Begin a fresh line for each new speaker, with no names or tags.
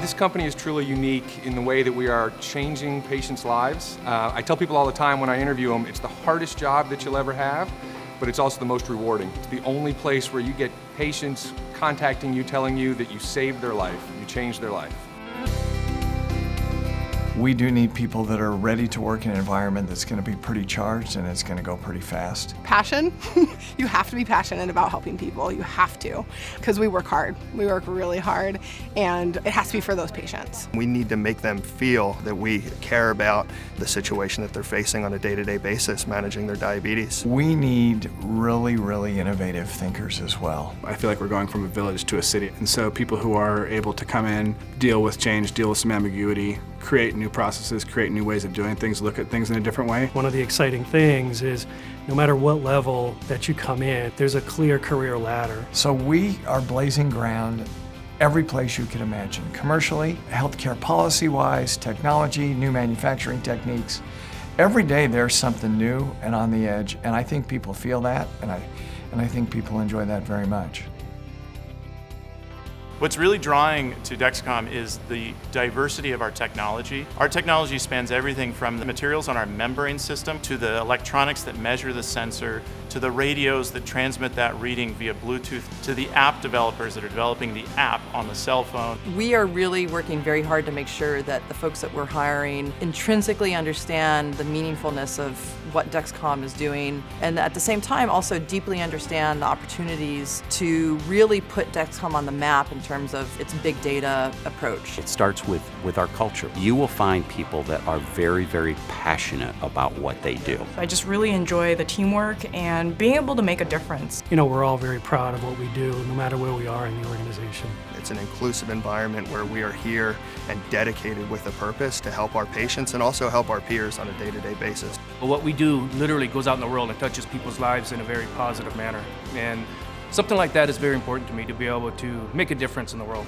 This company is truly unique in the way that we are changing patients' lives. I tell people all the time when I interview them, it's the hardest job that you'll ever have, but it's also the most rewarding. It's the only place where you get patients contacting you, telling you that you saved their life, you changed their life.
We do need people that are ready to work in an environment that's going to be pretty charged and it's going to go pretty fast.
Passion. You have to be passionate about helping people. You have to, because we work hard. We work really hard, and it has to be for those patients.
We need to make them feel that we care about the situation that they're facing on a day-to-day basis, managing their diabetes.
We need really, really innovative thinkers as well.
I feel like we're going from a village to a city, and so people who are able to come in, deal with change, deal with some ambiguity, create new processes, create new ways of doing things, look at things in a different way.
One of the exciting things is no matter what level that you come in, there's a clear career ladder.
So we are blazing ground every place you can imagine. Commercially, healthcare policy-wise, technology, new manufacturing techniques. Every day there's something new and on the edge, and I think people feel that, and I think people enjoy that very much.
What's really drawing to Dexcom is the diversity of our technology. Our technology spans everything from the materials on our membrane system to the electronics that measure the sensor, to the radios that transmit that reading via Bluetooth, to the app developers that are developing the app on the cell phone.
We are really working very hard to make sure that the folks that we're hiring intrinsically understand the meaningfulness of what Dexcom is doing, and at the same time also deeply understand the opportunities to really put Dexcom on the map in terms of its big data approach.
It starts with our culture. You will find people that are very, very passionate about what they do.
I just really enjoy the teamwork and being able to make a difference.
You know, we're all very proud of what we do, no matter where we are in the organization.
It's an inclusive environment where we are here and dedicated with a purpose to help our patients and also help our peers on a day-to-day basis.
What we do literally goes out in the world and touches people's lives in a very positive manner. And something like that is very important to me, to be able to make a difference in the world.